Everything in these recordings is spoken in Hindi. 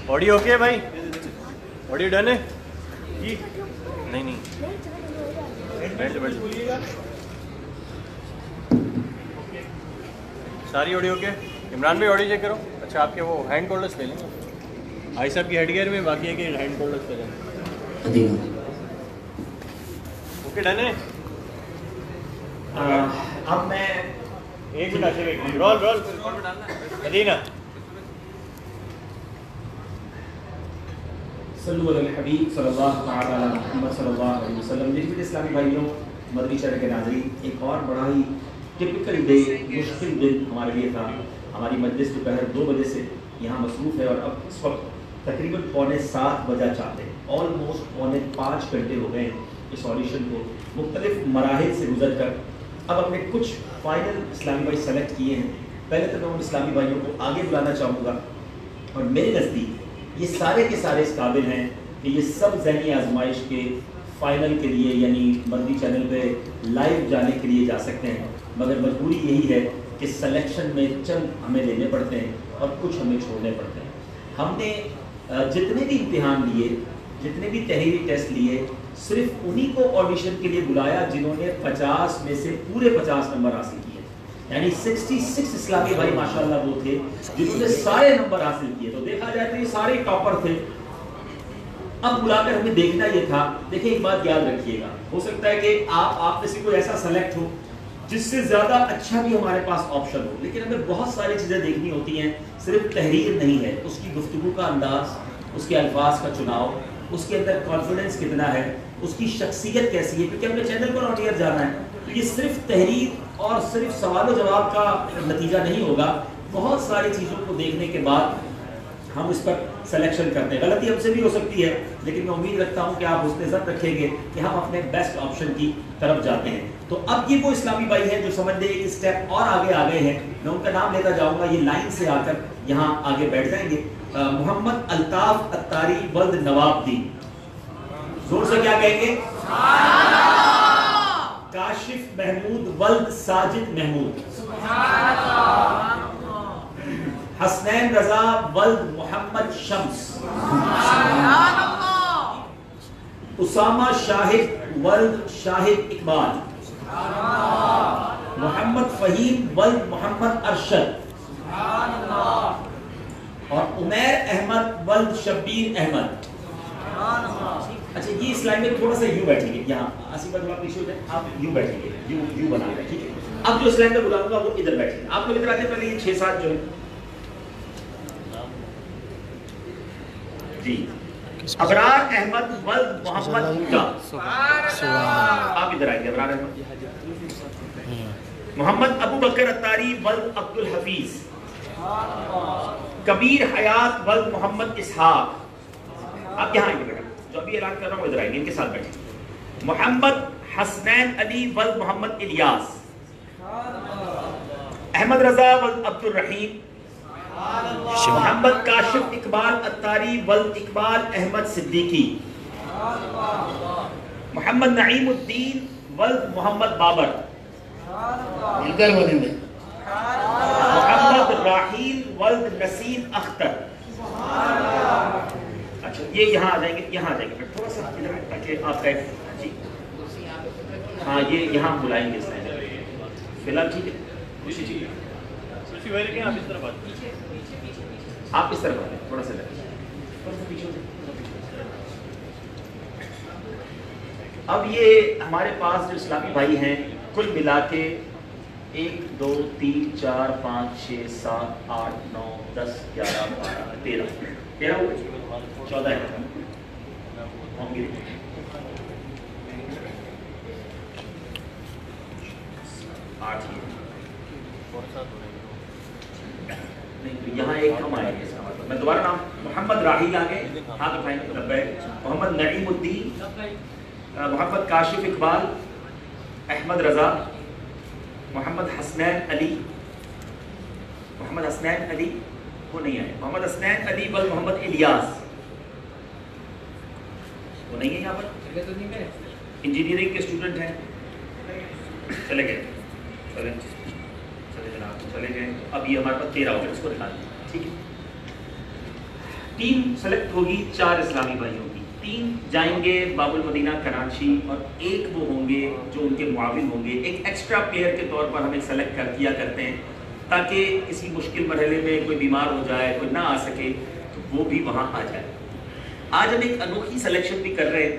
ऑडियो ओके है भाई? ऑडियो डन है? नहीं नहीं, बैठ जाओ। सारी ऑडियो ओके? इमरान भाई ऑडियो चेक करो। अच्छा, आपके वो हैंड होल्डर्स ले लेंगे भाई साहब की हेडगियर में, बाकी है कि हैंड होल्डर्स ले लेंगे। ओके डन है? अब मैं एक मिनट, रोल मदीना। सल्लल्लाहु अलैहि हबीब सल्लल्लाहु अलैहि मुहम्मद सल्लल्लाहु अलैहि वसल्लम। देखिए इस्लामी भाइयों, मदनी चैनल के नाज़रीन, एक और बड़ा ही टिपिकल डे, मुश्किल दिन हमारे लिए था। हमारी मजलिस दोपहर 2 बजे से यहाँ मसरूफ़ है और अब इस वक्त तकरीबन 6:45 बजा चाहते हैं। ऑलमोस्ट 4.5 घंटे हो गए इस ऑडिशन को मुख्तलिफ मराहिल से गुजर कर अब अपने कुछ फाइनल इस्लामी भाई सेलेक्ट किए हैं। पहले तो मैं उन इस्लामी भाइयों को आगे बुलाना चाहूँगा और मेरे नज़दीक ये सारे के सारे इस काबिल हैं कि ये सब ज़हनी आजमाइश के फ़ाइनल के लिए यानी मदनी चैनल पे लाइव जाने के लिए जा सकते हैं, मगर मजबूरी यही है कि सिलेक्शन में चंद हमें लेने पड़ते हैं और कुछ हमें छोड़ने पड़ते हैं। हमने जितने भी इम्तिहान लिए, जितने भी तहरीरी टेस्ट लिए, सिर्फ उन्हीं को ऑडिशन के लिए बुलाया जिन्होंने 50 में से पूरे 50 नंबर हासिल किए। यानी 66 इस्लामी भाई माशाल्लाह वो थे जिन्होंने सारे नंबर हासिल किए। तो देखा जाए तो ये सारे टॉपर थे। अब बुलाकर हमें देखना ये था। देखिए एक बात याद रखिएगा, हो सकता है कि आप में से कोई ऐसा सेलेक्ट हो जिससे ज़्यादा अच्छा भी हमारे पास ऑप्शन हो, लेकिन हमें बहुत सारी चीज़ें देखनी होती हैं। सिर्फ तहरीर नहीं है, उसकी गुफ्तगू का अंदाज, उसके अल्फाज का चुनाव, उसके अंदर कॉन्फिडेंस कितना है, उसकी शख्सियत कैसी है, क्योंकि हमने चैनल पर ऑन एयर जाना है। तो ये सिर्फ तहरीर और सिर्फ सवाल जवाब का नतीजा नहीं होगा। बहुत सारी चीज़ों को देखने के बाद हम इस पर सिलेक्शन करते हैं। गलती हमसे भी हो सकती है, लेकिन मैं उम्मीद रखता हूं कि आप उसने ज़रूर रखेंगे कि हम अपने बेस्ट ऑप्शन की तरफ जाते हैं। तो अब ये वो इस्लामी भाई हैं जो समझते हैं कि स्टेप और आगे आ गए हैं। मैं उनका नाम लेता जाऊंगा, ये लाइन से आकर यहाँ आगे बैठ जाएंगे। मोहम्मद अल्ताफ अत्तारी वल्द नवाबदीन, जोर से क्या कहेंगे? काशिफ महमूद वल्द साजिद महमूद, हसनैन रजा वल्द मोहम्मद शम्स, उसामा शाहिद वल्द शाहिद इकबाल, मोहम्मद फहीम वल्द मोहम्मद अरशद और उमैर अहमद वल्द शब्बीर अहमद। अच्छा, ये इस लाइन में थोड़ा सा यू बैठेंगे, यहाँ आसिफा थोड़ा पीछे हो जाए, आप यू बैठेंगे, यू बना रहे, ठीक है। अब जो इस लाइन में बुलाऊंगा वो इधर बैठेंगे। आप लोग इधर आते पहले ये 6-7 जो है जी। अबरार अहमद वल्द मोहम्मद हुड्डा, आप इधर आएंगे। अबरार अहमद, मोहम्मद अबू बकर अत्तारी वल्द अब्दुल हफीज, कबीर हयात वल्द मोहम्मद इसहाक। आप यहाँ आएंगे बेटा, जो अभी ऐलान कर रहा हूँ इधर आएंगे, इनके साथ बैठे। मोहम्मद हसनैन अली वल्द मोहम्मद इलियास, अहमद रजा वल्द अब्दुल रहीम, मोहम्मद काशिफ इकबाल अत्तारी वल्द इकबाल अहमद सिद्दीकी, मोहम्मद नईमुद्दीन वल्द मोहम्मद बाबर, मोहम्मद राहील वल्द नसीम अख्तर। अच्छा, ये यहाँ आ जाएंगे, यहाँ आ जाएंगे थोड़ा सा इधर, ताकि आपका जी हाँ ये यहाँ बुलाएंगे इस लाइन फिलहाल, ठीक है। आप इस तरफ आए, थोड़ा सा पीछे। अब ये हमारे पास जो इस्लामी भाई हैं कुल मिला के 1 2 3 4 5 6 7 8 9 10 11 12 13 14 होंगे। यहाँ एक कम आएंगे, इसका मतलब मैं दोबारा नाम मोहम्मद राहील आगे हाथ उठाएंगे, मोहम्मद नईमुद्दीन, मोहम्मद काशिफ इकबाल, अहमद रजा, मोहम्मद हसनैन अली, मोहम्मद हसनैन अली वो नहीं आए, मोहम्मद हसनैन अली वल मोहम्मद इलियास वो नहीं है यहाँ पर, इंजीनियरिंग के स्टूडेंट हैं, चले गए, चले जनाब। चले गए। अब ये हमारे पास 13 हो गए, इसको निकाल दें, ठीक है। टीम सेलेक्ट होगी 4 इस्लामी भाइयों की, 3 जाएंगे बाबुल मदीना कराची और 1 वो होंगे जो उनके मुआविन होंगे। एक एक्स्ट्रा प्लेयर के तौर पर हम एक सेलेक्ट किया करते हैं ताकि किसी मुश्किल मरहले में कोई बीमार हो जाए, कोई ना आ सके, तो वो भी वहाँ आ जाए। आज हम एक अनोखी सिलेक्शन भी कर रहे हैं,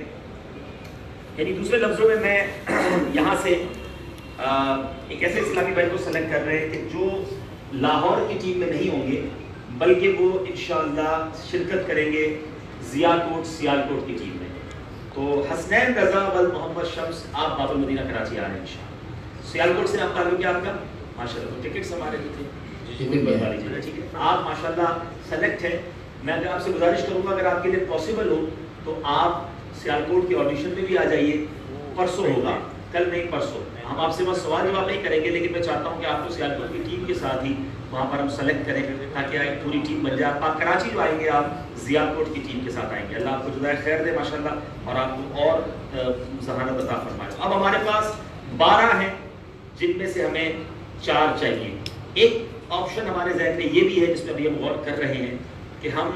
यानी दूसरे लफ्ज़ों में मैं यहाँ से एक ऐसे इस्लामी भाई को सेलेक्ट कर रहे हैं कि जो लाहौर की टीम में नहीं होंगे, बल्कि वो इंशाअल्लाह शिरकत करेंगे सियालकोट की टीम में। तो हसनैन रजा वल मोहम्मद शम्स, आप बाबुल मदीना कराची आ रहे हैं इंशाअल्लाह। सियालकोट से आप ताल्लुक है आपका? माशाल्लाह, तो टिकट्स हमारे भी थे, बनवा लीजिएगा, ठीक है। आप माशाल्लाह सेलेक्ट हैं। मैं अगर आपसे गुजारिश करूँगा, अगर आपके लिए पॉसिबल हो तो आप सियालकोट के ऑडिशन में भी आ जाइए। परसों होगा, कल नहीं परसों। हम आपसे बस सवाल जवाब नहीं करेंगे, लेकिन मैं चाहता हूँ कि आपको सियालकोट की टीम के साथ ही वहाँ पर हम सेलेक्ट करें ताकि एक पूरी टीम बन जाए। आप कराची जो आएंगे, आप सियालकोट की टीम के साथ आएंगे। अल्लाह आपको जुज़ाए खैर दे माशाल्लाह, और आपको और ज़हानत अता फरमाए। अब हमारे पास 12 हैं, जिनमें से हमें 4 चाहिए। एक ऑप्शन हमारे ज़हन में ये भी है, जिसमें अभी हम गौर कर रहे हैं कि हम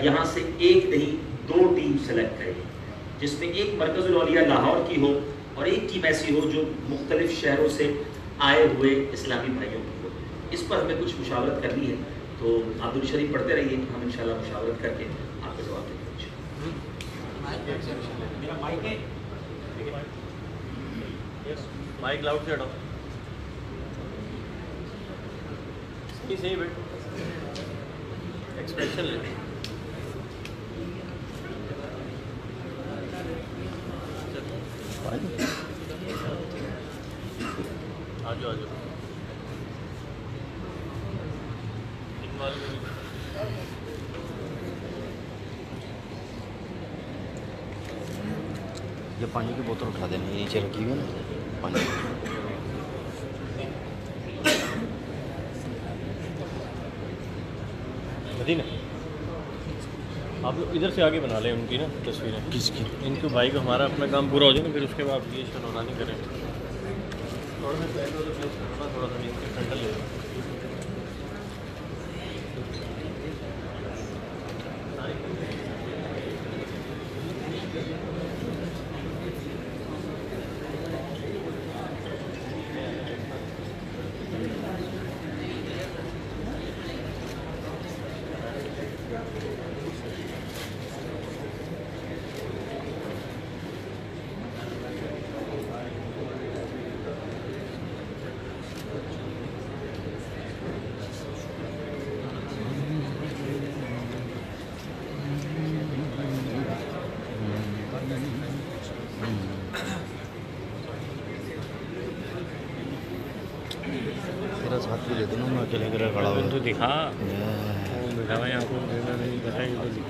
यहाँ से 1 नहीं 2 टीम सेलेक्ट करें, जिसमें एक मरकज़ुल औलिया लाहौर की हो और एक टीम ऐसी हो जो मुख्तलिफ शहरों से आए हुए इस्लामी भाइयों की हो। इस पर हमें कुछ मुशावरत करनी है, तो आप दुरूद शरीफ पढ़ते रहिए, हम इंशाल्लाह मुशावरत करके आपको जवाब देंगे। माइक लाउड से हटाओ, सही बेट एक्सप्रेशन ले। आजो आजो ये पानी की बोतल उठा देना, ये नीचे रखी हुई है ना पानी। मदीना, आप लोग इधर से आगे बना लें उनकी ना तस्वीरें। किसकी? इनके भाई को हमारा अपना काम पूरा हो जाए ना, फिर उसके बाद ये शनौरानी करें। थोड़ा सा ठंडा ले लो। तेरा साथ भी दे दो ना, मैं अकेले अकेले खड़ा हुआ तो दिखा भाई आपको नहीं बताएगी।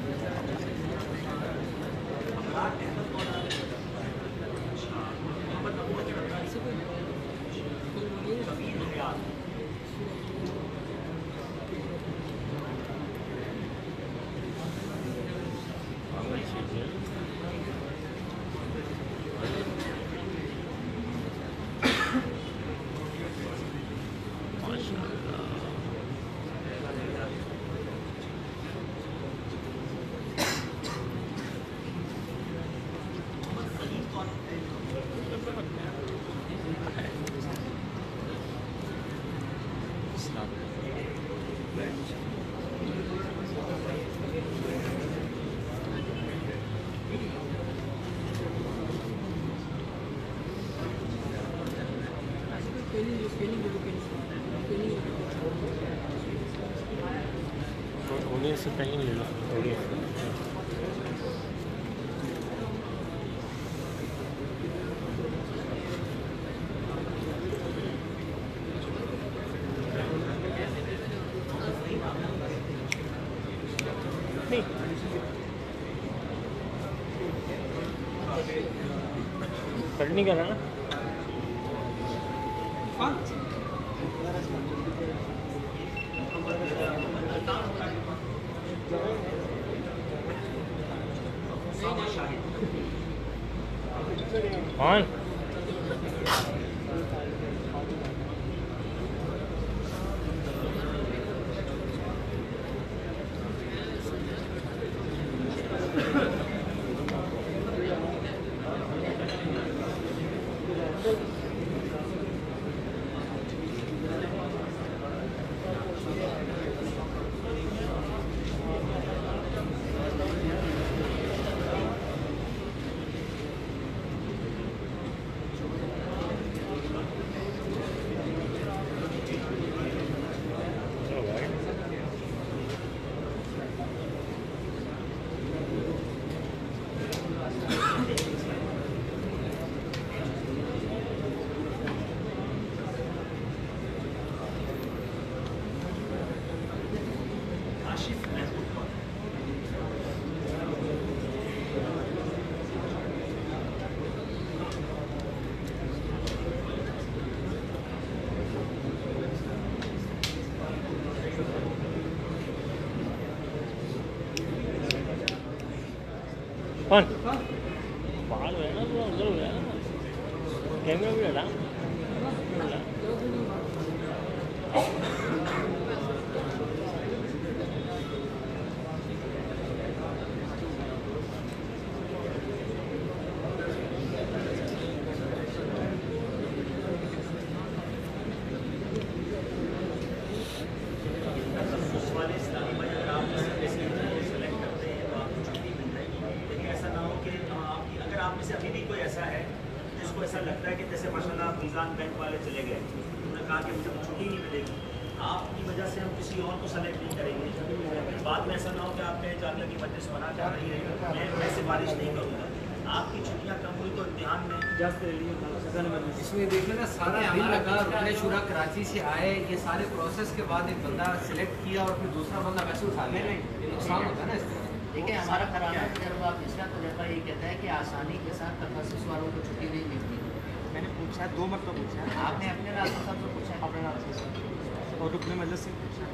होने से पहले ले लो थोड़ी। कट नहीं करना ना। कौन बाल है ना वो अंदर हो गया ना कैमरा भी डाला अभी भी कोई ऐसा है जिसको ऐसा लगता है कि जैसे माशाल्लाह मीज़ान बैंक वाले चले गए, उन्होंने कहा कि मुझे छुट्टी नहीं मिलेगी, आपकी वजह से हम किसी और को सेलेक्ट नहीं करेंगे। बाद में ऐसा ना हो कि आप कहें जामिया की मजलिस मना कर रही है, मैं सिफारिश नहीं करूँगा। आपकी छुट्टियाँ कम हुई तो इम्तिहान में इसमें देख लेना सारा दिन लगा, रुकने शुरा कराची से आए, ये सारे प्रोसेस के बाद एक बंदा सिलेक्ट किया और फिर दूसरा बंदा वैसे उठा लिया, नुकसान होता है ना इसमें। देखिए हमारा कराना तजर्बा पिछला तजर्बा ये कहता है कि आसानी के साथ तखस्सुस वालों को छुट्टी नहीं मिलती। मैंने पूछा 2 मरतबा पूछा, आपने अपने रास्ते साहब से पूछा, अपने रास्ते से और रुकने मजलिस से पूछा।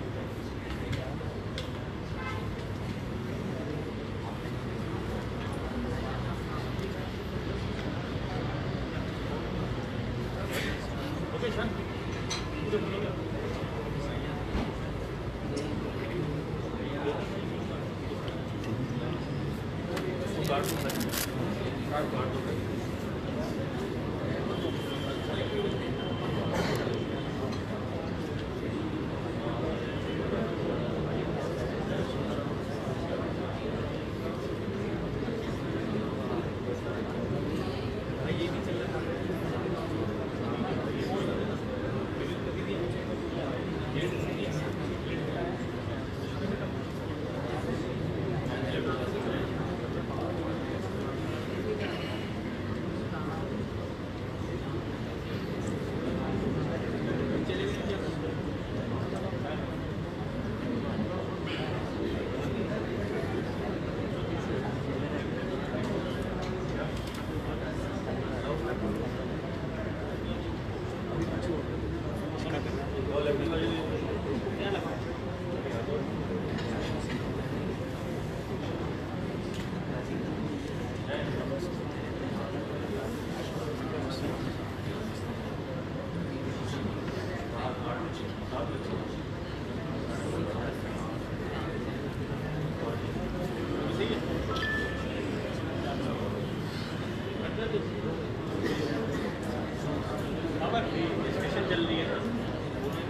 स्टेशन चल रही है ना,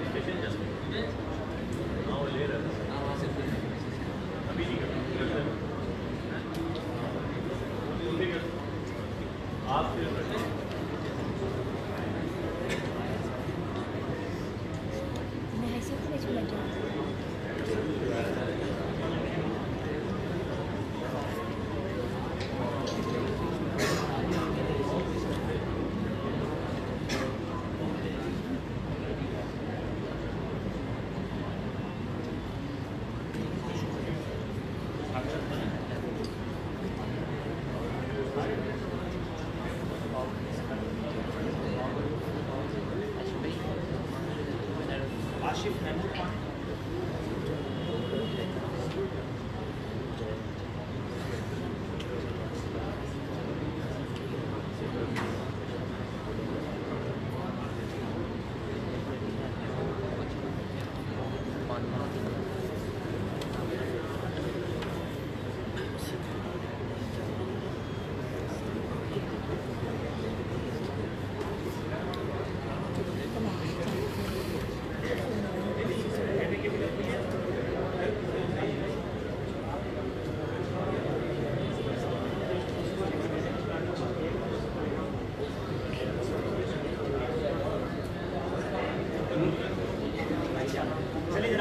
स्टेशन चल रही है, हाँ वो ले रहा है अभी नहीं करता आप मैं ऐसे तो नहीं लग जाऊँ। आशिफ महमूद खान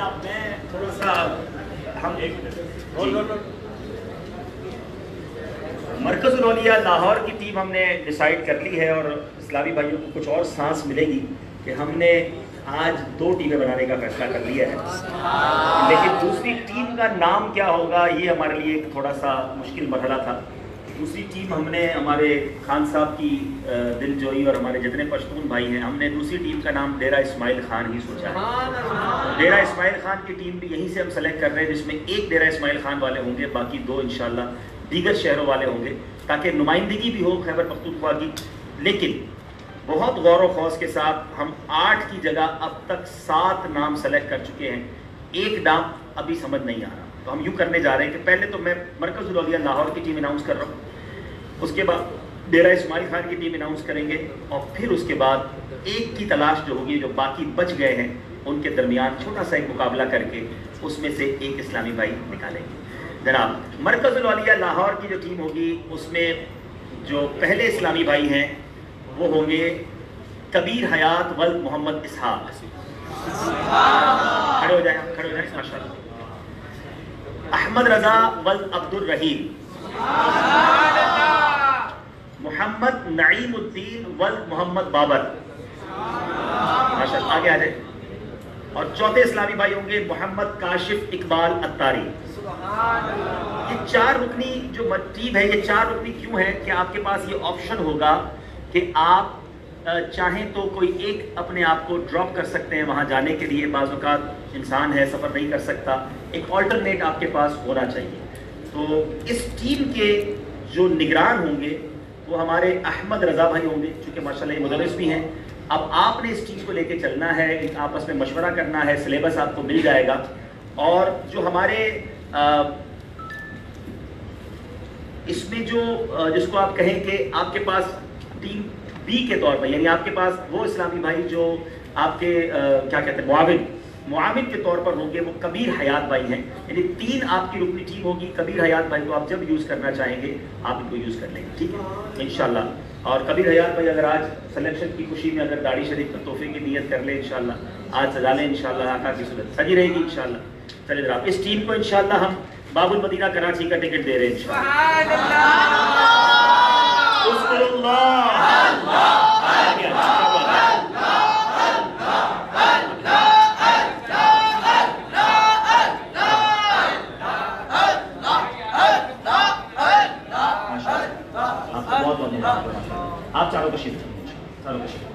जनाब मैं थोड़ा सा हम मरकज़ुल औलिया लाहौर की टीम हमने डिसाइड कर ली है और इस्लामी भाइयों को कुछ और सांस मिलेगी कि हमने आज 2 टीमें बनाने का फैसला कर लिया है, लेकिन दूसरी टीम का नाम क्या होगा ये हमारे लिए एक थोड़ा सा मुश्किल मरहला था। दूसरी टीम हमने हमारे खान साहब की दिलजोई और हमारे जितने पश्तून भाई हैं, हमने दूसरी टीम का नाम डेरा इस्माइल खान ही सोचा है। डेरा इस्माइल खान की टीम भी यहीं से हम सेलेक्ट कर रहे हैं, जिसमें एक डेरा इस्माइल खान वाले होंगे, बाकी 2 इंशाल्लाह दीगर शहरों वाले होंगे, ताकि नुमाइंदगी भी हो खैबर पख्तूनख्वा की। लेकिन बहुत गौर व खौस के साथ हम 8 की जगह अब तक 7 नाम सेलेक्ट कर चुके हैं। एक नाम अभी समझ नहीं आ रहा, तो हम यूँ करने जा रहे हैं कि पहले तो मैं मरकज़ुल औलिया लाहौर की टीम अनाउंस कर रहा हूँ, उसके बाद डेरा इस्माइल खान की टीम अनाउंस करेंगे और फिर उसके बाद एक की तलाश जो होगी, जो बाकी बच गए हैं उनके दरमियान छोटा सा एक मुकाबला करके उसमें से एक इस्लामी भाई निकालेंगे। जनाब मरकज़ुल औलिया लाहौर की जो टीम होगी उसमें जो पहले इस्लामी भाई हैं वो होंगे कबीर हयात वल मोहम्मद इसहाक। खड़े हो जाए, खड़े हो जाए माशाअल्लाह। अहमद रजा वल अब्दुल रहीम, मोहम्मद नईमुद्दीन वल मोहम्मद बाबर, माशाअल्लाह। आगे आ जाए। और चौथे इस्लामी भाई होंगे मोहम्मद काशिफ इकबाल अत्तारी। ये 4 रुकनी जो टीम है, ये 4 रुकनी क्यों है कि आपके पास ये ऑप्शन होगा कि आप चाहें तो कोई एक अपने आप को ड्रॉप कर सकते हैं वहाँ जाने के लिए। बाज़ औक़ात इंसान है, सफ़र नहीं कर सकता, एक ऑल्टरनेट आपके पास होना चाहिए। तो इस टीम के जो निगरान होंगे वो हमारे अहमद रज़ा भाई होंगे, चूँकि माशाल्लाह ये मुदर्रिस भी हैं। अब आपने इस चीज़ को लेके चलना है, आपस में मशवरा करना है, सिलेबस आपको मिल जाएगा। और जो हमारे इसमें जो जिसको आप कहें कि आपके पास टीम बी के तौर पर, यानी आपके पास वो इस्लामी भाई जो आपके क्या कहते हैं मुआविन के तौर पर होंगे, वो कबीर हयात भाई हैं। यानी 3 आपकी रुकनी टीम होगी। कबीर हयात भाई को आप जब यूज़ करना चाहेंगे आप इनको यूज़ कर लेंगे, ठीक है इंशाल्लाह। और कबीर हयात भाई अगर आज सिलेक्शन की खुशी में अगर दाढ़ी शरीफ में तोहफे की नियत कर ले इंशाल्लाह, आज सजा लें इंशाल्लाह, आका की सूरत सजी रहेगी इंशाल्लाह। चलिए जनाब इस टीम को इंशाल्लाह हम बाबुल मदीना कराची का टिकट दे रहे हैं आप चारों को शिफ्ट चारों को शिफ्ट।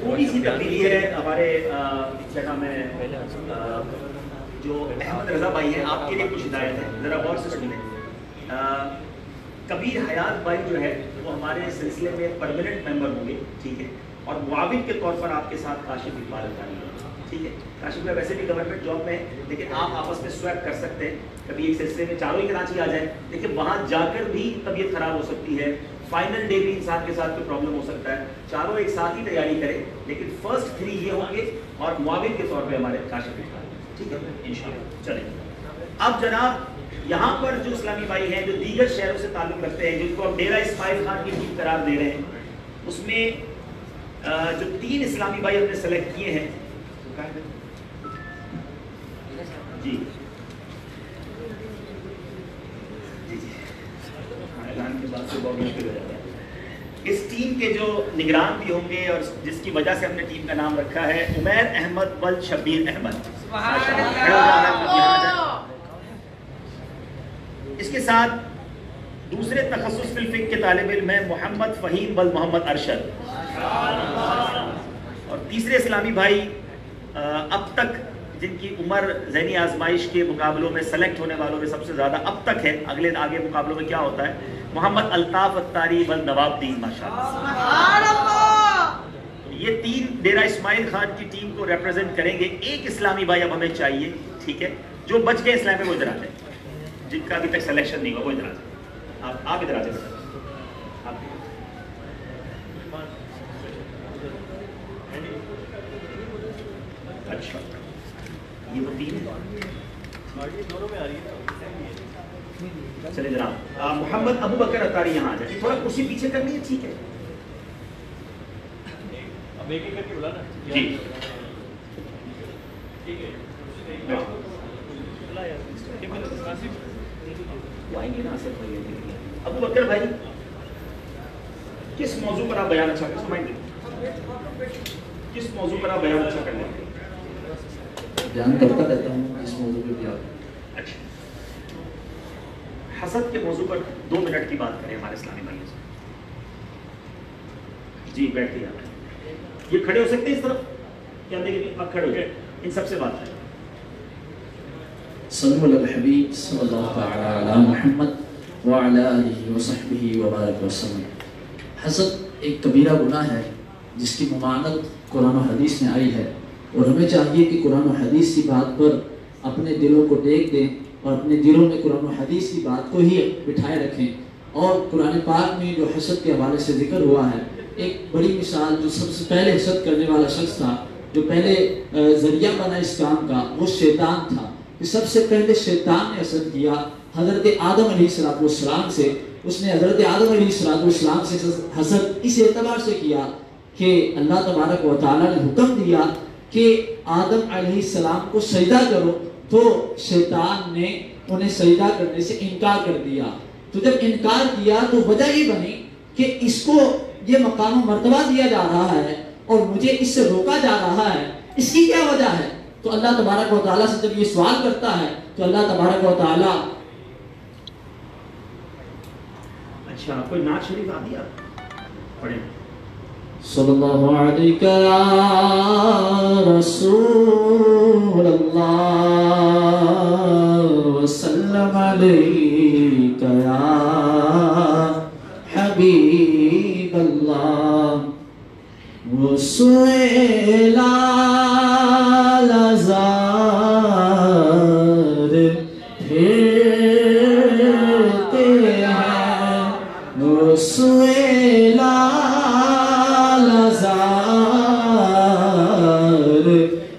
थोड़ी सी तब्दीली है हमारे क्या नाम है जो अहमद रजा भाई हैं, आपके लिए कुछ हिदायत है, ज़रा गौर से सुन लें। कबीर हयात भाई जो है वो हमारे सिलसिले में परमानेंट मेंबर होंगे, ठीक है। और मुआविन के तौर पर आपके साथ काशिफ इकबाल अत्तारी, ठीक है। काशिफ भाई वैसे भी गवर्नमेंट जॉब में है, लेकिन आप आपस में स्वैप कर सकते हैं। कभी एक सिलसिले में चारों ही कराची आ जाए, लेकिन वहाँ जाकर भी तबीयत खराब हो सकती है, फाइनल डे भी इंसान के साथ कोई प्रॉब्लम हो सकता है। चारों एक साथ ही तैयारी करें, लेकिन फर्स्ट 3 ये होंगे और मुआविन के तौर पे हमारे काशिफ इकबाल, ठीक है इंशाल्लाह। चलें अब जनाब यहाँ पर जो इस्लामी भाई हैं जो दीगर शहरों से ताल्लुक़ रखते हैं, जिनको हम डेरा इस्माइल खान की टीम करार दे रहे हैं, उसमें जो 3 इस्लामी भाई हमने सेलेक्ट किए हैं जी ऐलान के बाद से बहुत मुश्किल हो जाता है। इस टीम के जो निगरान भी होंगे और जिसकी वजह से हमने टीम का नाम रखा है उमैर अहमद वल शब्बीर अहमद। इसके साथ दूसरे तखस्सुस फिल फिक्र के तालिब इल्म है मोहम्मद फ़हीम वल मोहम्मद अरशद। और तीसरे इस्लामी भाई अब तक जिनकी उम्र ज़हनी आजमाइश के मुकाबलों में सेलेक्ट होने वालों में सबसे ज़्यादा अब तक है। अगले आगे मुकाबलों में क्या होता है? मोहम्मद अल्ताफ अत्तारी वल नवाबुद्दीन माशाअल्लाह। तो ये 3 डेरा इस्माइल खान की टीम को रिप्रेजेंट करेंगे। एक इस्लामी भाई अब हमें चाहिए, ठीक है, जो बच गए इस्लाम में वो इधर आ जाए, जिनका अभी तक सिलेक्शन नहीं हुआ वो इधर आ जाए। आप इधर आ जाए। अच्छा, ये वो 3 दोनों में आ रही है। चले जनाब, मोहम्मद अबू बकर अत्तारी यहाँ आ जाए। थोड़ा कुर्सी पीछे करनी है, ठीक है? अब एक एक करके बुलाना जी, ठीक है। वो आएंगे ना आसिफ भाई। अबू बकर भाई, किस मौजू पर आप बयान अच्छा कर समझेंगे? किस मौजू पर आप बयान अच्छा कर लेंगे? बयान करता रहता हूँ इस मौजू पे भी। आप अच्छा, हसद के मौजू पर 2 मिनट की बात करें हमारे इस्लामी भाइयों से। जी बैठिए आप। ये खड़े हो सकते हैं इस तरफ? क्या देखिए, आप खड़े हो जाए, इन सबसे बात करें। सल्लल्लाहु अलैहि हबीब सल्लल्लाहु तआला अला मुहम्मद व अला आलिहि व सहबिहि व बारक वसल्लम। हसद एक कबीरा गुनाह है जिसकी ममानत कुरान और हदीस में आई है, और हमें चाहिए कि कुरान और हदीस की बात पर अपने दिलों को टेक दें और अपने दिलों में कुरान और हदीस की बात को ही बिठाए रखें। और कुरान पाक में जो हसद के हवाले से जिक्र हुआ है, एक बड़ी मिसाल, जो सबसे पहले हसद करने वाला शख्स था, जो पहले जरिया बना इस काम का, वो शैतान था। कि सबसे पहले शैतान ने हसद किया हज़रत आदम अलैहिस्सलाम से। उसने हज़रत आदम अलैहिस्सलाम से हसद इस एतबार से किया कि अल्लाह तबारक व तआला ने हुक्म दिया कि आदम अलैहिस्सलाम को सजदा करो, तो शैतान ने उन्हें सजदा करने से इनकार कर दिया। तो जब इनकार किया तो वजह ये बनी कि इसको ये मकाम मर्तबा दिया जा रहा है और मुझे इससे रोका जा रहा है, इसकी क्या वजह है? तो अल्लाह तबारक व तआला से जब ये सवाल करता है तो अल्लाह तबारक व तआला, अच्छा, कोई नात शरीफ आ दिया पढ़े। सल्लल्लाहु अलैहि रसूलल्लाह वसल्लम अलैका या हबीबल्लाह वसुएला लज़ार फिरते हैं, वसुएला लज़ार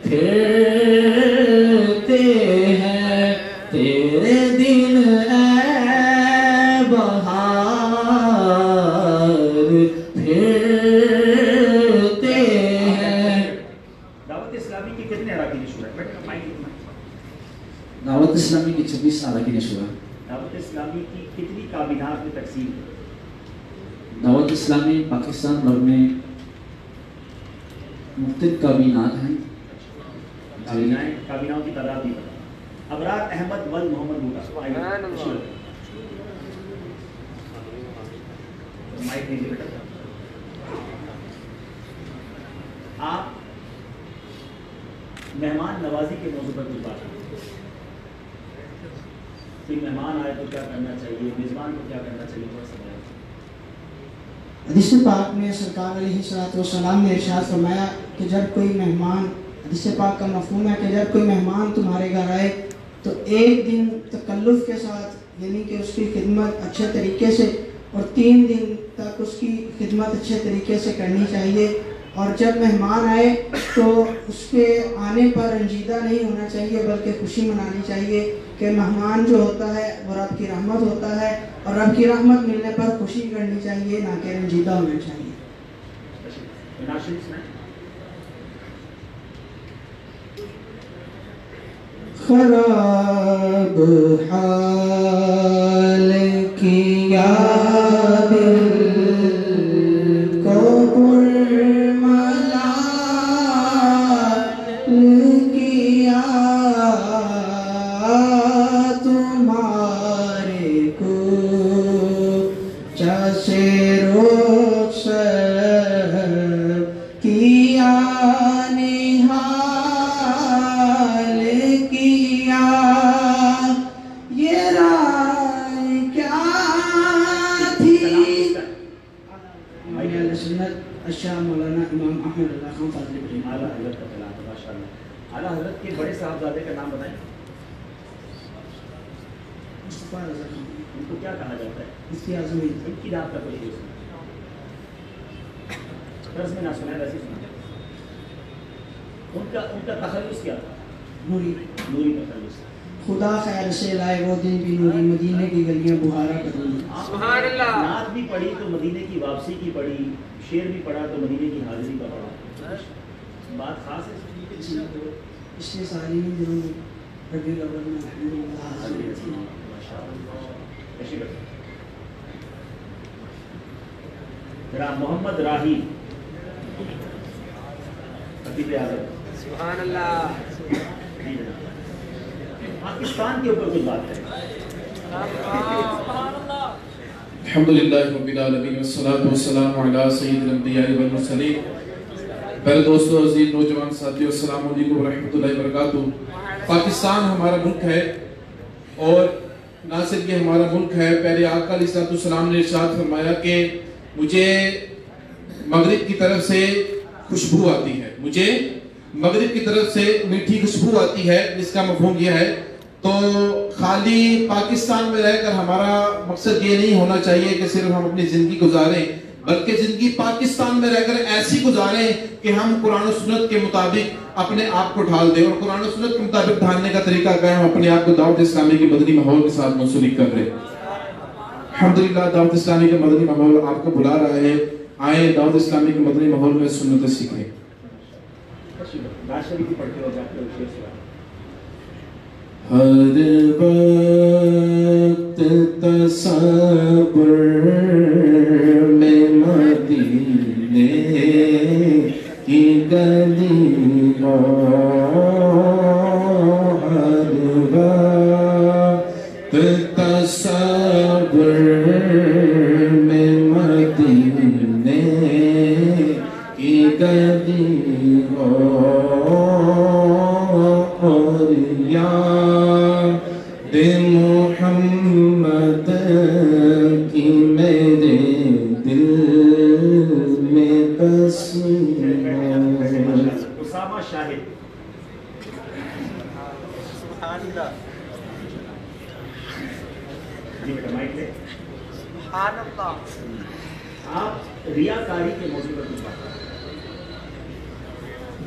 फिरते हैं, तेरे दिन ऐ बहार फिरते हैं। दावत इस्लामी की कितने अरकान शुरा है? दावत इस्लामी की 26 अरकान शुरा। दावत इस्लामी की कितनी काबिनात में तकसीम है? दावत इस्लामी पाकिस्तान भर में मुख्तलिफ काबिनात हैं। काबिनाओं की तादाद नहीं पता। अबरार अहमद वल मोहम्मद बूटा माइक दीजिए बेटा। आप मेहमान नवाजी के मौजू पर कुछ बात करें। कोई मेहमान आए तो क्या करना चाहिए, मेजबान को क्या करना चाहिए, थोड़ा सा बताएं। हदीस पाक में सरकार अलैहिस्सलाम ने इरशाद फरमाया कि जब कोई मेहमान, हदीस पाक का मफ़हूम है कि जब कोई मेहमान तुम्हारे घर आए तो एक दिन तकल्लुफ़ के साथ, यानी कि उसकी खिदमत अच्छे तरीके से, और 3 दिन तक उसकी खिदमत अच्छे तरीके से करनी चाहिए। और जब मेहमान आए तो उसके आने पर रंजीदा नहीं होना चाहिए, बल्कि खुशी मनानी चाहिए कि मेहमान जो होता है वो रब की रहमत होता है, और रब की रहमत मिलने पर खुशी करनी चाहिए, ना कि रंजीदा होना चाहिए। खराब हाल किया दिल को किया तुम्हारे को जैसे रोक किया निहाल किसी बड़े साहबजादे का नाम बताएं। मुस्तफा रज़ा खान, उनको क्या कहा जाता है? मुफ्ती आज़म हिंद। इनकी रात का कोई केस दर्स में ना सुना, वैसे सुना। उनका तखल्लुस क्या था? नूरी नूरी तखल्लुस। खुदा खैर से लाए वो दिन भी नूरी, मदीने की गलियां बुहारा कर रही। सुभान अल्लाह। नात भी पढ़ी तो मदीने की वापसी की पढ़ी, शेर भी पढ़ा तो मदीने की हाजिरी का पढ़ा। बात खास है इसलिए सारी दिनों में रबीउल अव्वल में अल्हम्दुलिल्लाह हाजिरी थी। जनाब मोहम्मद राही खतीब आज़म, सुभान अल्लाह। जी जनाब, पाकिस्तान के ऊपर कुछ बात करें। अल्हम्दुलिल्लाह रब्बिल आलमीन वस्सलातु वस्सलामु अला सय्यिदिल अंबिया'i वल मुरसलीन। पहले दोस्तों, अजीज नौजवान साथियों, अस्सलामु अलैकुम व रहमतुल्लाहि व बरकातुहू। पाकिस्तान हमारा मुल्क है और ना सिर्फ ये हमारा मुल्क है, पहले आका अलैहिस्सलाम ने इरशाद फरमाया कि मुझे मगरिब की तरफ से खुशबू आती है, मुझे मगरिब की तरफ से मीठी खुशबू आती है। इसका मफहूम यह है, तो खाली पाकिस्तान में रहकर हमारा मकसद ये नहीं होना चाहिए कि सिर्फ हम अपनी ज़िंदगी गुजारें, बल्कि ज़िंदगी पाकिस्तान में रहकर ऐसी गुजारें कि हम कुरान और सुन्नत के मुताबिक अपने आप को ढाल दें। और कुरान और सुन्नत के मुताबिक ढालने का तरीका क्या है? हम अपने आप को दावत इस्लामी के मदनी माहौल के साथ मुंसलिक कर रहे हैं। अल्हम्दुलिल्लाह, दावत इस्लामी के मदनी माहौल आपको बुला रहा है। आए दावत इस्लामी के मदनी माहौल में सुन्नत सीखें। हर वक्त तसब्बुर में मदीने की गलियों, हर वक्त तसब्बुर में मदीने की गलियों, और याद मोहम्मद की मेरे दिल में बसी उसामा शाहिद। जी बेटा माइक ले। आप रियाकारी के मौजूद पर कुछ बात करें।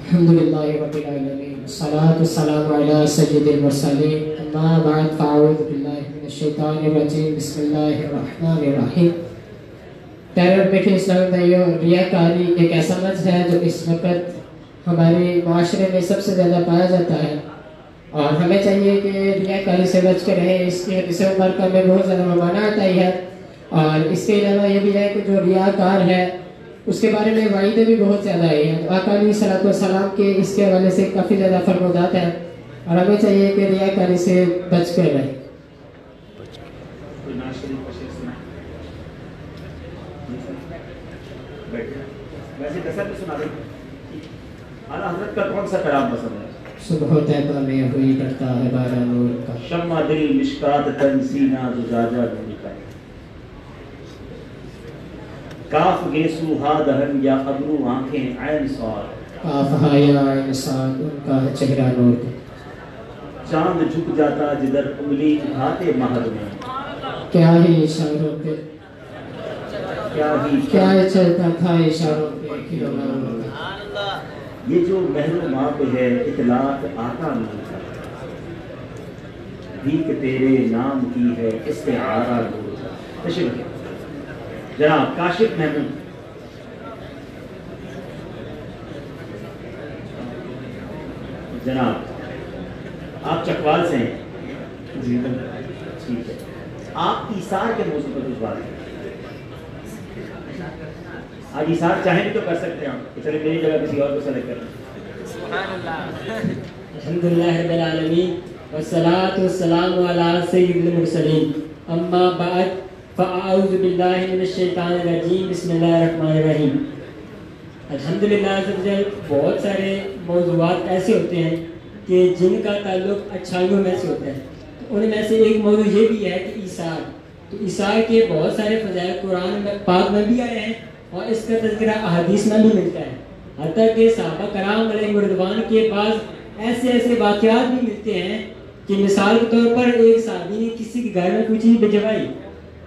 अल्हम्दुलिल्लाह रब्बिल आलमीन, सलातु सलामु अला सय्यिदिल मुरसलीन, अम्मा बाद, फ़अऊज़ु बिल्लाहि मिनश शैतानिर रजीम, बिस्मिल्लाहिर रहमानिर रहीम। प्यारे और मीठे इस्लामी भाइयों, रियाकारी एक ऐसा लफ्ज़ है जो इस वक्त हमारे माशरे में सबसे ज़्यादा पाया जाता है और हमें चाहिए कि रियाकारी से बच के रहें। इसके हदीस मुबारक में बहुत ज़्यादा ममानात आई है और इसके अलावा ये भी है कि जो रियाकार है उसके बारे में वाइदें भी बहुत ज़्यादा आई हैं। तो आका अलैहिस्सलातु वस्सलाम के इसके हवाले से काफ़ी ज़्यादा फरमादात हैं और हमें चाहिए कि रियाकारी से बच कर रहें। वैसे कसर में सुना दें, आला हज़रत का कौन सा कलाम पसंद है? सुबह तैबा में हुई करता है बारा नूर का, शम्मा दिल मिश्कात तन सीना जुजाजा नूर का, काफ गेसू हा दहन या अबरू आंखें ऐन सार, काफ हा या ऐन सार, उनका चेहरा नूर का, चांद झुक जाता जिधर उंगली उठाते महर में, क्या ही इशारों पे, क्या चलता था इशारों पे किलोमीटर का। ये जो महरो माप है इतलात आका नूर का, भीख तेरे नाम की है इस्तिआरा नूर का। जनाब काशिफ महमूद। जनाब आप चकवाल से हैं? जी ठीक है। आप ईसार के मौजूद पर कुछ बात करें। आज ईसार चाहें तो कर सकते हैं आप, चले मेरी जगह किसी और को सेलेक्ट करें। अल्हम्दुलिल्लाह रब्बिल आलमीन वस्सलातु वस्सलामु अला सय्यिदिल मुरसलीन, अम्मा बाद, फ़अऊज़ु बिल्लाहि मिनश शैतानिर रजीम, बिस्मिल्लाहिर रहमानिर रहीम। अल्हम्दुलिल्लाह बहुत सारे मौज़ूआत ऐसे होते हैं कि जिनका ताल्लुक़ अच्छाइयों में से होता है। तो उनमें से एक मौजू ये भी है कि ईसार, तो ईसार के बहुत सारे फ़ज़ाइल कुरान में पाक में भी आए हैं और इसका तज़किरा अहादीस में भी मिलता है। हत्ता कि सहाबा कराम अलैहिम रिज़वान के पास ऐसे ऐसे वाक़यात भी मिलते हैं कि मिसाल के तौर पर एक साहबी ने किसी के घर में कोई चीज़ भिजवाई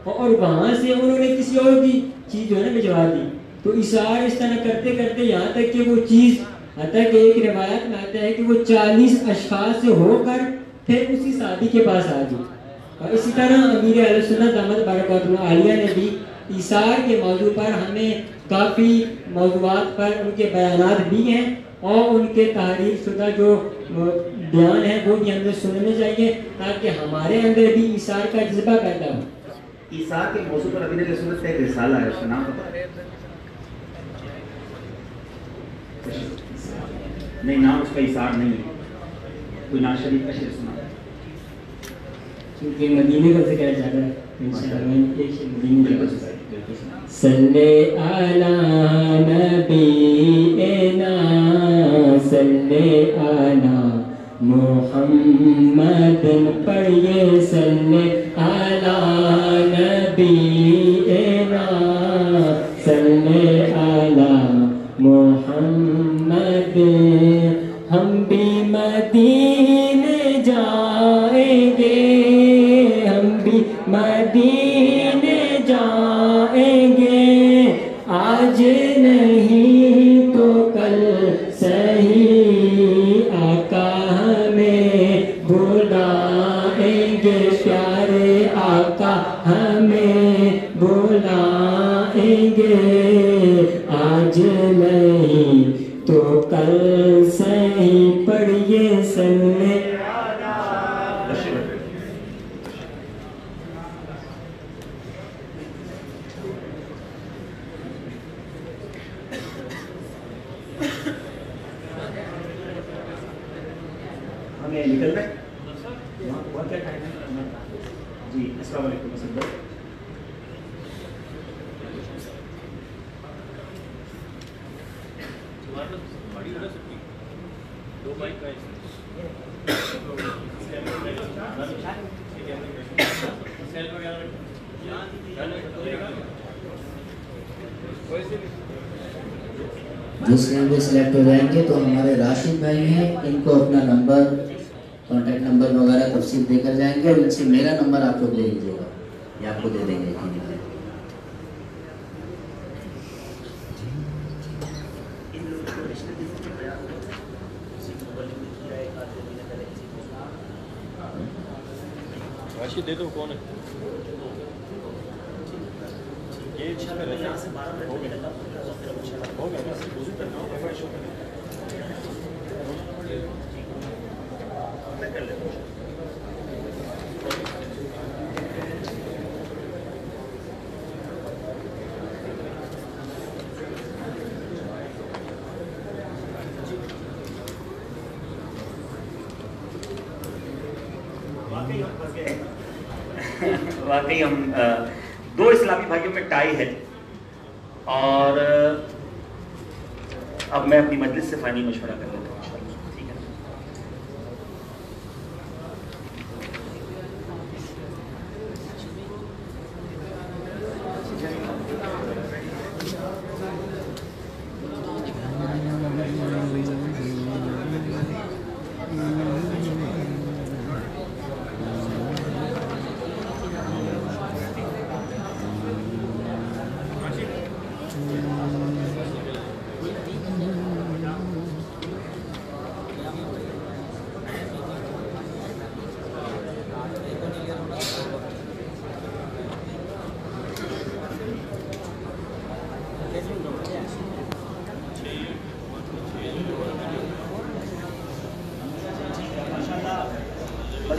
और वहाँ से उन्होंने किसी और की चीज़ जो है ना भिजवा दी। तो इशार इस तरह करते करते यहाँ तक कि वो चीज़ आता है कि एक रिवायत में आता है कि वो 40 अशखास से होकर फिर उसी साहबी के पास आ गई। और इसी तरह अमीर अहले सुन्नत अहमद बरकतुल्लाह आलिया ने भी ईसार के मौजू पर हमें काफ़ी मौज़ूआत पर उनके बयानात भी हैं और उनके तहरीर शुदा जो बयान है वो भी हमें सुनने चाहिए ताकि हमारे अंदर भी ईसार का जज्बा पैदा हो। ईसार के मौजू पर अमीर अहले सुन्नत का एक रिसाला है, उसका नाम पता है? नहीं, नाम उसका ईसार नहीं है, कोई नाज शरीफ का शेर सुना क्योंकि मदीने का जिक्र ज़्यादा है इंशाअल्लाह। सल्ले अला नबीना सल्ले अला मुहम्मद पढ़िए सल्ले अला नबीना सल्ले अला मुहम्मद। हम भी मदीने जाएंगे, हम भी मदीने जाएंगे, आज नहीं तो कल सही आका हमें बुलाएंगे, प्यारे आका हमें बुलाएंगे, आज नहीं तो कल सही पढ़िए सल्ले। हमें निकल रहे हुआ क्या टाइम है जी? अस्सलाम वालेकुम असद दो बाइक का जिसमें भी सिलेक्ट हो जाएंगे तो हमारे राशिद भाई हैं, इनको अपना नंबर, कॉन्टैक्ट नंबर वगैरह तफसील देकर जाएंगे और इनसे मेरा नंबर आप लोग ले लीजिएगा, ये आपको दे देंगे। राशिद दे दो, कौन है ये? हो गया वाकई हम दो इस्लामी भाइयों में टाई है और अब मैं अपनी मजलिस से फाइनल मशवरा कर लेता हूँ।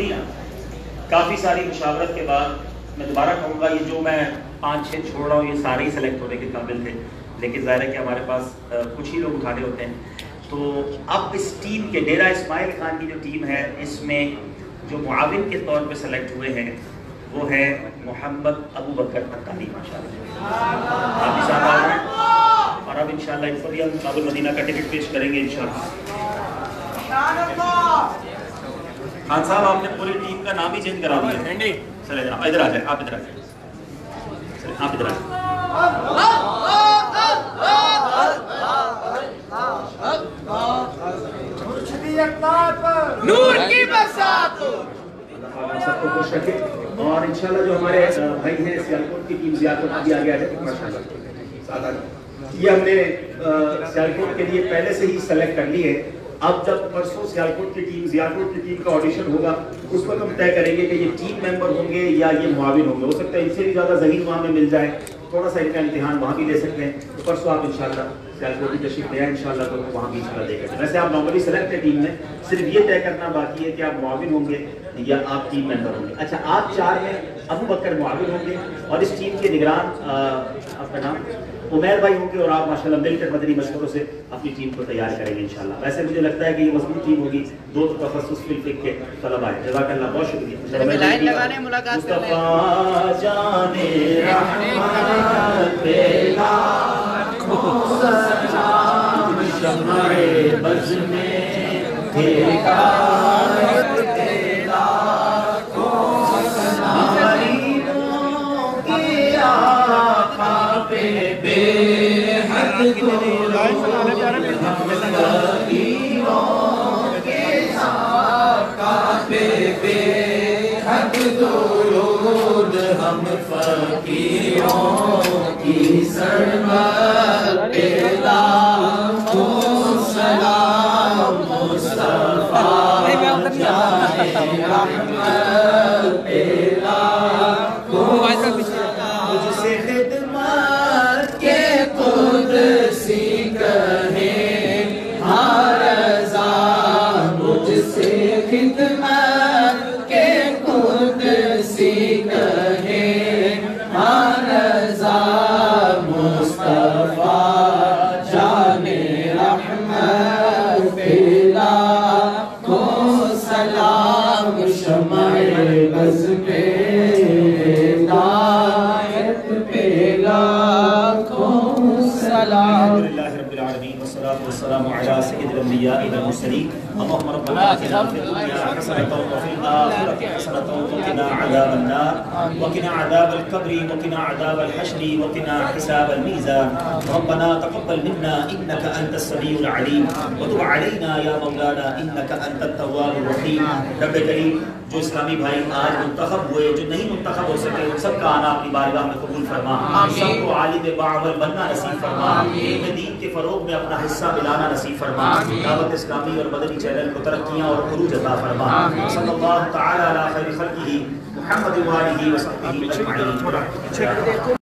ठीक है, काफ़ी सारी मुशावरत के बाद मैं दोबारा कहूँगा, ये जो मैं 5-6 छोड़ रहा हूँ ये सारे ही सेलेक्ट होने के काबिल थे, लेकिन ज़ाहिर है कि हमारे पास कुछ ही लोग उठाने होते हैं। तो अब इस टीम के डेरा इस्माइल खान की जो टीम है, इसमें जो मुआविन के तौर पे सेलेक्ट हुए हैं वो है मोहम्मद अबू बकर अत्तारी, माशाल्लाह आप भी साथ आ रहे हैं। और अब इंशाल्लाह इनको भी हम बाबुल मदीना का टिकट पेश करेंगे इंशाल्लाह। खान साहब आपने पूरी टीम का नाम ही चेंज करा दिया। चले जनाब इधर आ जाए, आप इधर आ जाए, चले आप इधर आ जाए। नूर की बरसात हो। सबको खुश रखे। और इंशाल्लाह जो हमारे भाई हैं सियालकोट की टीम सियालकोट अभी आगे आ जाए माशाल्लाह। ये हमने सियालकोट के लिए पहले से ही सेलेक्ट कर ली है। अब जब परसों सियालकोट की टीम का ऑडिशन होगा उस वक्त हम तय करेंगे कि ये टीम मेंबर होंगे या ये मुआविन होंगे। हो सकता है इनसे भी ज़्यादा ज़हीन वहाँ में मिल जाए, थोड़ा सा इनका इम्तिहान वहाँ भी ले सकते हैं। तो परसों आप इंशाल्लाह सियालकोट की तशरीफ ले आए इंशाल्लाह, तो वहाँ भी इंशाल्लाह देखेंगे। वैसे आप नॉर्मली सेलेक्ट है टीम में, सिर्फ ये तय करना बाकी है कि आप मुआविन होंगे या आप टीम मेंबर होंगे। अच्छा, आप 4 में अबू बकर मुआविन होंगे और इस टीम के निगरान आपका नाम उमैर भाई होंगे और आप माशाल्लाह मिलकर मदनी मशवरों से अपनी टीम को तैयार करेंगे इंशाल्लाह। वैसे मुझे लगता है कि ये मजबूत टीम होगी। 2 तखस्सुस फिल फिक के तलब आए। जज़ाकल्लाह, बहुत शुक्रिया। लाइन लगाने मुलाकात हम फकीरों की सरमत पे लाखों सलाम मुस्तफा जाने रहमत पे लाखों सलाम। मुझसे खिदमत के कुदसी कहे हर रज़ा, मुझसे खिदमत के कुदसी कहे हर रज़ा, मुस्तफा जाने रहमत पे लाखों सलाम। शम्अ बज़ पे हिदायत पे लाखों सलाम। रब्बिल आलमीन वस्सलातु वस्सलामु अला सय्यिदिल अंबिया'i वल मुरसलीन। अल्लाहुम्मा रब्बना आतिना फिद दुनिया हसनतन व फिल आखिरति हसनतन व क़िना अज़ाबन नार व क़िना अज़ाबल क़ब्रि व क़िना अज़ाबल हश्रि व क़िना हिसाबल मीज़ान। रब्बना तक़ब्बल मिन्ना इन्नका अंतस समीउल अलीम व तुब अलैना या मौलाना इन्नका अंतत तव्वाबुर रहीम। रब्बे करीम, जो इस्लामी भाई आज मुंतखब हुए, जो नहीं मुंतखब हो सके, उन सबका आना अपनी बारगाह में कबूल फरमा। सबको आलिम बाअमल बनना नसीब फरमा। दीन के फरोग में अपना हिस्सा मिलाना नसीब फरमा। दावत इस्लामी और मदनी चैनल को तरक्कियां और उरूज अता फरमा। सल्लल्लाहु तआला अला खैरि खल्क़िही मुहम्मद व आलिहि व सहबिही अजमईन।